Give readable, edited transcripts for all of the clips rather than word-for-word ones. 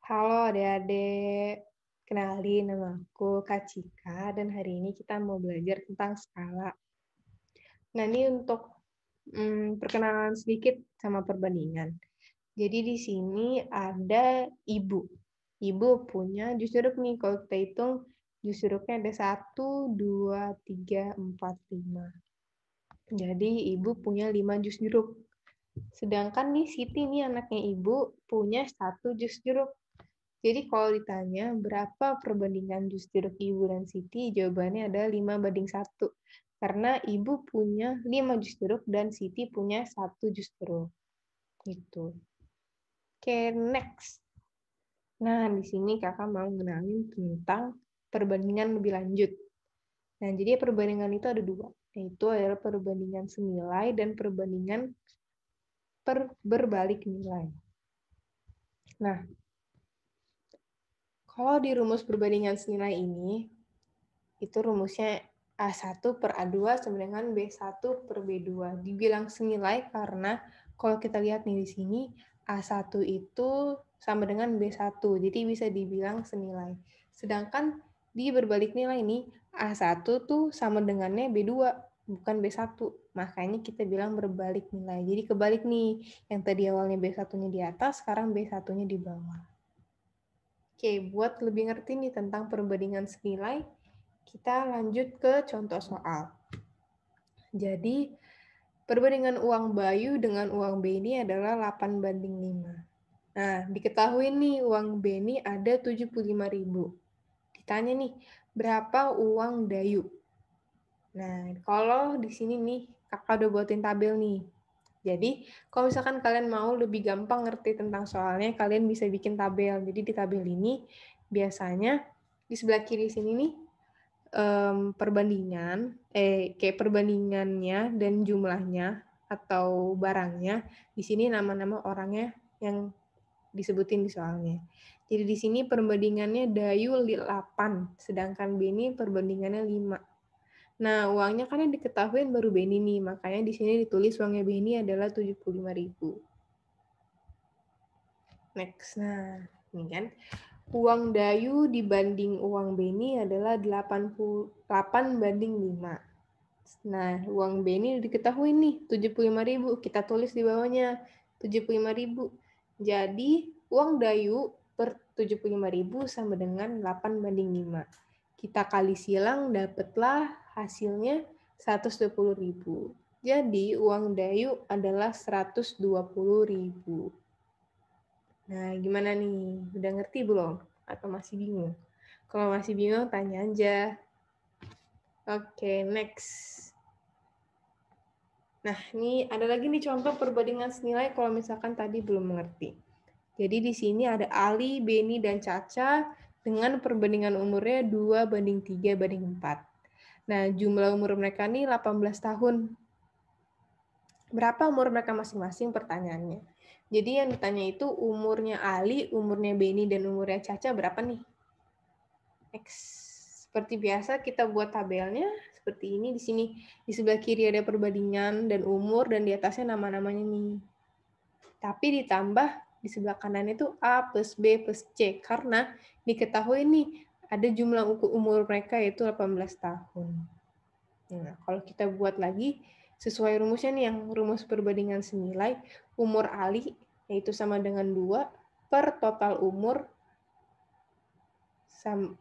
Halo adik-adik, kenalin nama aku Kak Cika dan hari ini kita mau belajar tentang skala. Nah ini untuk perkenalan sedikit sama perbandingan. Jadi di sini ada ibu. Ibu punya jus jeruk nih, kalau kita hitung jus jeruknya ada 1, 2, 3, 4, 5. Jadi ibu punya 5 jus jeruk. Sedangkan nih Siti nih anaknya ibu punya 1 jus jeruk. Jadi kalau ditanya berapa perbandingan jus jeruk ibu dan Siti, jawabannya adalah 5:1. Karena ibu punya 5 jus jeruk dan Siti punya 1 jus jeruk. Gitu. Oke, next. Nah, di sini kakak mau ngenalin tentang perbandingan lebih lanjut. Nah, jadi perbandingan itu ada dua, yaitu adalah perbandingan senilai dan perbandingan berbalik nilai. Nah, kalau di rumus perbandingan senilai ini, itu rumusnya A1 per A2 sama dengan B1 per B2. Dibilang senilai karena kalau kita lihat nih di sini, A1 itu sama dengan B1, jadi bisa dibilang senilai. Sedangkan di berbalik nilai ini, A1 tuh sama dengannya B2, bukan B1. Makanya kita bilang berbalik nilai. Jadi kebalik nih, yang tadi awalnya B1-nya di atas, sekarang B1-nya di bawah. Oke, buat lebih ngerti nih tentang perbandingan senilai, kita lanjut ke contoh soal. Jadi, perbandingan uang Bayu dengan uang Beni adalah 8:5. Nah, diketahui nih uang Beni ada 75.000. Ditanya nih, berapa uang Dayu? Nah, kalau di sini nih, kakak udah buatin tabel nih. Jadi, kalau misalkan kalian mau lebih gampang ngerti tentang soalnya, kalian bisa bikin tabel. Jadi, di tabel ini, biasanya di sebelah kiri sini nih, kayak perbandingannya dan jumlahnya atau barangnya, di sini nama-nama orangnya yang disebutin di soalnya. Jadi di sini perbandingannya Dayu 8, sedangkan Beni perbandingannya 5. Nah, uangnya kan yang diketahui baru Beni nih, makanya di sini ditulis uangnya Beni adalah 75.000. Next, nah ini kan uang Dayu dibanding uang Beni adalah 8:5. Nah, uang Beni diketahui nih 75.000, kita tulis di bawahnya 75.000. Jadi, uang Dayu per 75.000 sama dengan 8:5. Kita kali silang, dapatlah hasilnya 120.000. Jadi, uang Dayu adalah 120.000. Nah, gimana nih? Udah ngerti belum? Atau masih bingung? Kalau masih bingung, tanya aja. Oke, next. Nah, ini ada lagi nih contoh perbandingan senilai kalau misalkan tadi belum mengerti. Jadi di sini ada Ali, Beni, dan Caca dengan perbandingan umurnya 2:3:4. Nah, jumlah umur mereka nih 18 tahun. Berapa umur mereka masing-masing pertanyaannya? Jadi yang ditanya itu umurnya Ali, umurnya Beni, dan umurnya Caca berapa nih? X. Seperti biasa kita buat tabelnya seperti ini. Di sini di sebelah kiri ada perbandingan dan umur, dan di atasnya nama-namanya nih. Tapi ditambah di sebelah kanan itu A plus B plus C, karena diketahui nih ada jumlah umur mereka yaitu 18 tahun. Nah, kalau kita buat lagi sesuai rumusnya nih, yang rumus perbandingan senilai, umur Ali yaitu sama dengan 2 per total umur sama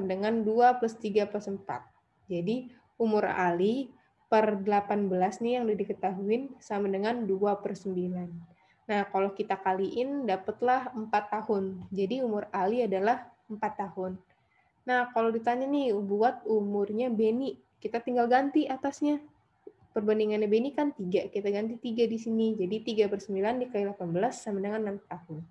dengan 2 plus 3 plus 4. Jadi, umur Ali per 18 nih yang udah diketahuin sama dengan 2/9. Nah, kalau kita kaliin, dapatlah 4 tahun. Jadi, umur Ali adalah 4 tahun. Nah, kalau ditanya nih, buat umurnya Beni, kita tinggal ganti atasnya. Perbandingannya Beni kan 3, kita ganti 3 di sini. Jadi, 3/9 dikali 18 sama dengan 6 tahun.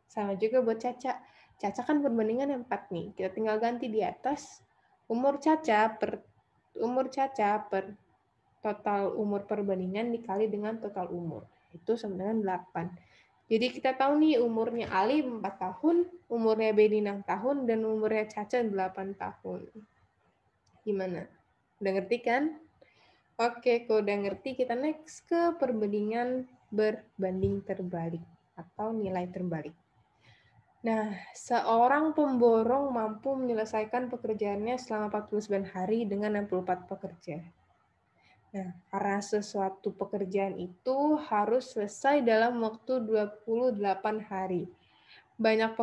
Sama juga buat Caca. Caca kan perbandingan 4 nih. Kita tinggal ganti di atas umur Caca per total umur perbandingan dikali dengan total umur. Itu sama dengan 8. Jadi kita tahu nih umurnya Ali 4 tahun, umurnya Beni 6 tahun, dan umurnya Caca 8 tahun. Gimana? Udah ngerti kan? Oke, kalau udah ngerti, kita next ke perbandingan berbanding terbalik atau nilai terbalik. Nah, seorang pemborong mampu menyelesaikan pekerjaannya selama 49 hari dengan 64 pekerja. Nah, karena sesuatu pekerjaan itu harus selesai dalam waktu 28 hari. Banyak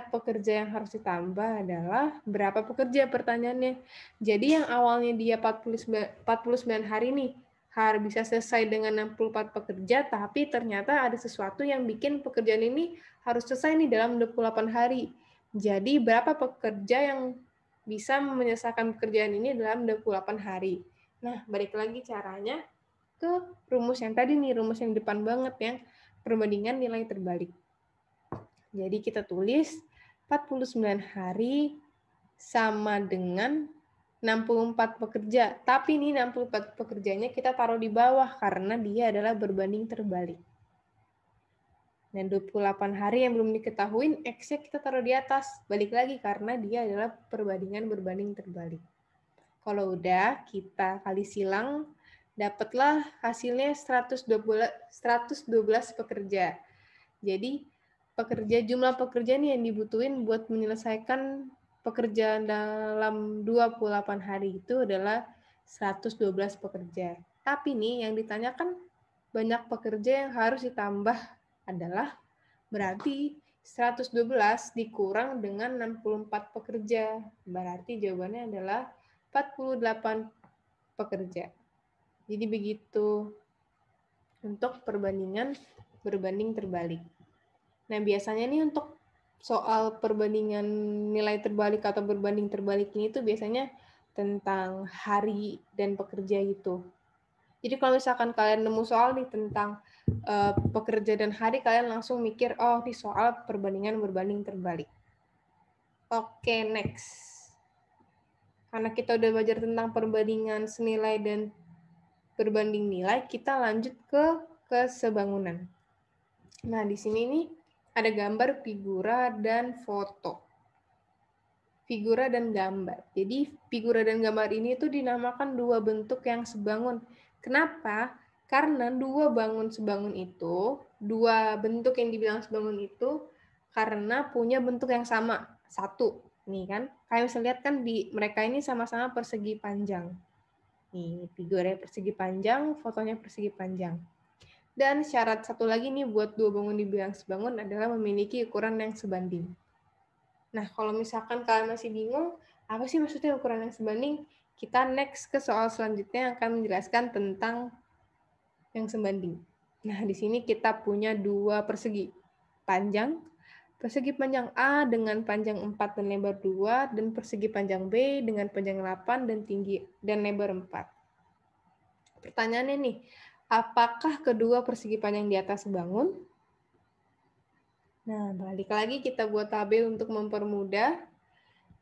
pekerja yang harus ditambah adalah berapa pekerja pertanyaannya. Jadi yang awalnya dia 49 hari nih, harus bisa selesai dengan 64 pekerja, tapi ternyata ada sesuatu yang bikin pekerjaan ini harus selesai nih dalam 28 hari. Jadi berapa pekerja yang bisa menyelesaikan pekerjaan ini dalam 28 hari. Nah, balik lagi caranya ke rumus yang tadi nih, rumus yang depan banget yang perbandingan nilai terbalik. Jadi kita tulis 49 hari sama dengan 64 pekerja. Tapi ini 64 pekerjanya kita taruh di bawah karena dia adalah berbanding terbalik. Dan 28 hari yang belum diketahui, X-nya kita taruh di atas. Balik lagi karena dia adalah perbandingan berbanding terbalik. Kalau udah, kita kali silang, dapatlah hasilnya 112 pekerja. Jadi, jumlah pekerja nih yang dibutuhin buat menyelesaikan pekerjaan dalam 28 hari itu adalah 112 pekerja. Tapi nih, yang ditanyakan banyak pekerja yang harus ditambah adalah berarti 112 dikurang dengan 64 pekerja. Berarti jawabannya adalah 48 pekerja. Jadi begitu untuk perbandingan berbanding terbalik. Nah, biasanya nih untuk soal perbandingan nilai terbalik atau berbanding terbalik ini tuh biasanya tentang hari dan pekerja gitu. Jadi kalau misalkan kalian nemu soal nih tentang pekerja dan hari, kalian langsung mikir, oh ini soal perbandingan berbanding terbalik. Oke, next. Karena kita udah belajar tentang perbandingan senilai dan berbanding nilai, kita lanjut ke kesebangunan. Nah, di sini nih ada gambar, figura, dan foto. Figura dan gambar. Jadi, figura dan gambar ini tuh dinamakan dua bentuk yang sebangun. Kenapa? Karena dua bentuk yang dibilang sebangun itu karena punya bentuk yang sama. Satu, nih kan. Kayak bisa lihat kan di mereka ini sama-sama persegi panjang. Nih, figurnya persegi panjang, fotonya persegi panjang. Dan syarat satu lagi nih buat dua bangun dibilang sebangun adalah memiliki ukuran yang sebanding. Nah, kalau misalkan kalian masih bingung, apa sih maksudnya ukuran yang sebanding? Kita next ke soal selanjutnya yang akan menjelaskan tentang yang sebanding. Nah, di sini kita punya dua persegi panjang. Persegi panjang A dengan panjang 4 dan lebar 2, dan persegi panjang B dengan panjang 8 dan tinggi dan lebar 4. Pertanyaannya nih, apakah kedua persegi panjang di atas sebangun? Nah, balik lagi kita buat tabel untuk mempermudah.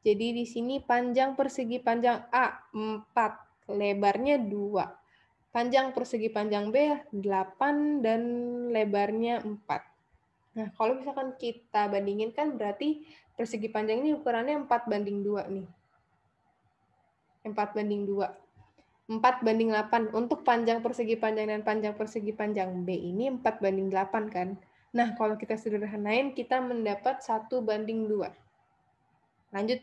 Jadi di sini panjang persegi panjang A 4, lebarnya 2. Panjang persegi panjang B 8 dan lebarnya 4. Nah, kalau misalkan kita bandingin kan berarti persegi panjang ini ukurannya 4:2 nih. 4:2. 4:8. Untuk panjang persegi panjang dan panjang persegi panjang B ini 4:8 kan. Nah, kalau kita sederhanain, kita mendapat 1:2.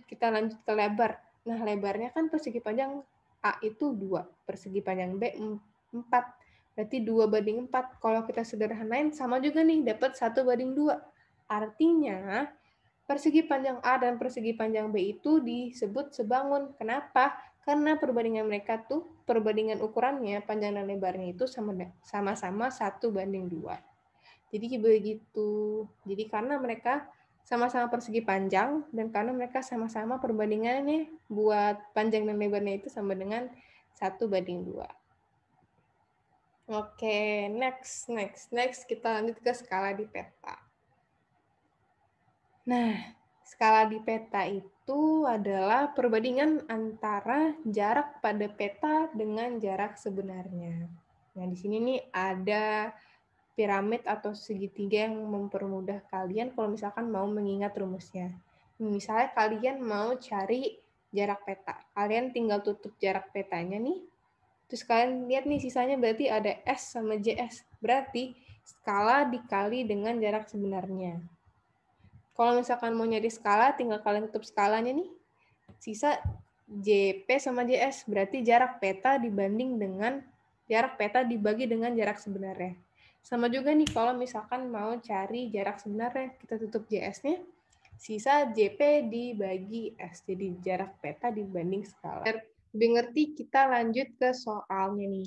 Kita lanjut ke lebar. Nah, lebarnya kan persegi panjang A itu 2, persegi panjang B 4. Berarti 2:4. Kalau kita sederhanain, sama juga nih, dapat 1:2. Artinya, persegi panjang A dan persegi panjang B itu disebut sebangun. Kenapa? Karena perbandingan mereka tuh, perbandingan ukurannya, panjang dan lebarnya itu sama-sama 1:2. Jadi begitu. Jadi karena mereka sama-sama persegi panjang, dan karena mereka sama-sama perbandingannya buat panjang dan lebarnya itu sama dengan 1:2. Oke, next kita lanjut ke skala di peta. Nah, skala di peta itu adalah perbandingan antara jarak pada peta dengan jarak sebenarnya. Nah, di sini nih ada piramid atau segitiga yang mempermudah kalian kalau misalkan mau mengingat rumusnya. Misalnya kalian mau cari jarak peta. Kalian tinggal tutup jarak petanya nih. Terus kalian lihat nih sisanya berarti ada S sama JS. Berarti skala dikali dengan jarak sebenarnya. Kalau misalkan mau nyari skala, tinggal kalian tutup skalanya nih. Sisa JP sama JS, berarti jarak peta dibanding dengan jarak peta dibagi dengan jarak sebenarnya. Sama juga nih kalau misalkan mau cari jarak sebenarnya, kita tutup JS-nya, sisa JP dibagi S, jadi jarak peta dibanding skala. Biar lebih ngerti, kita lanjut ke soalnya nih.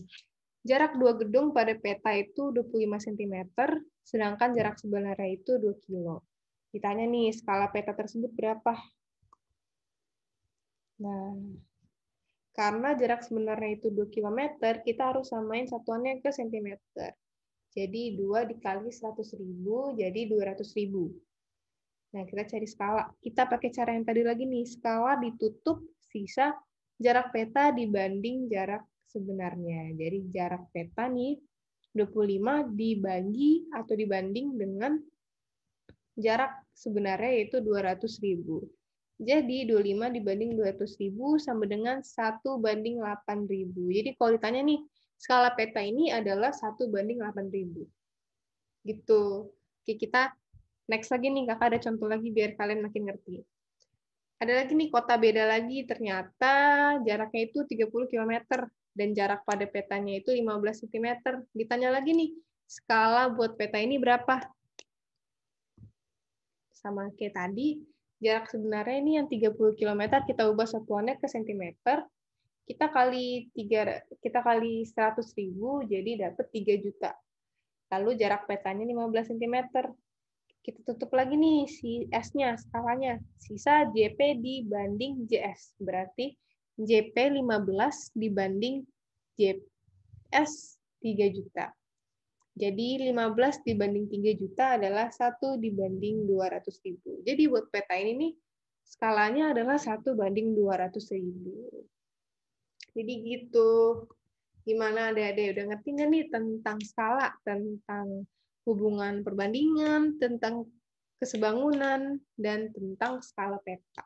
Jarak dua gedung pada peta itu 25 cm, sedangkan jarak sebenarnya itu 2 kilo. Ditanya nih, skala peta tersebut berapa? Nah, karena jarak sebenarnya itu 2 km, kita harus samain satuannya ke cm. Jadi 2 dikali 100.000, jadi 200.000. Nah, kita cari skala. Kita pakai cara yang tadi lagi nih, skala ditutup sisa jarak peta dibanding jarak sebenarnya. Jadi jarak peta nih, 25 dibagi atau dibanding dengan jarak sebenarnya yaitu 200.000. Jadi 25 dibanding 200.000 sama dengan 1/8.000. Jadi kalau ditanya nih, skala peta ini adalah 1/8.000. Gitu. Oke, kita next lagi nih, kakak ada contoh lagi biar kalian makin ngerti. Ada lagi nih, kota beda lagi. Ternyata jaraknya itu 30 km dan jarak pada petanya itu 15 cm. Ditanya lagi nih, skala buat peta ini berapa? Sama kayak tadi, jarak sebenarnya ini yang 30 km, kita ubah satuannya ke cm, kita kali 100.000, jadi dapat 3 juta. Lalu jarak petanya 15 cm. Kita tutup lagi nih si S-nya, skalanya. Sisa JP dibanding JS. Berarti JP 15 dibanding JS 3 juta. Jadi 15 dibanding 3 juta adalah 1/200.000. Jadi buat peta ini nih, skalanya adalah 1/200.000. Jadi gitu. Gimana adik-adik? Udah ngerti nggak nih tentang skala, tentang hubungan perbandingan, tentang kesebangunan, dan tentang skala peta.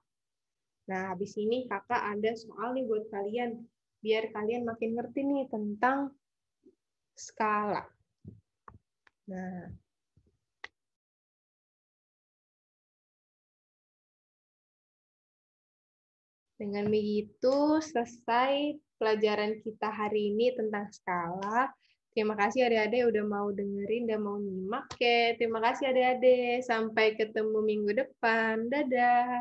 Nah, habis ini kakak ada soal nih buat kalian. Biar kalian makin ngerti nih tentang skala. Nah, dengan begitu, selesai pelajaran kita hari ini tentang skala. Terima kasih adik-adik udah mau dengerin dan mau nyimak. Oke, terima kasih adik-adik. Sampai ketemu minggu depan. Dadah.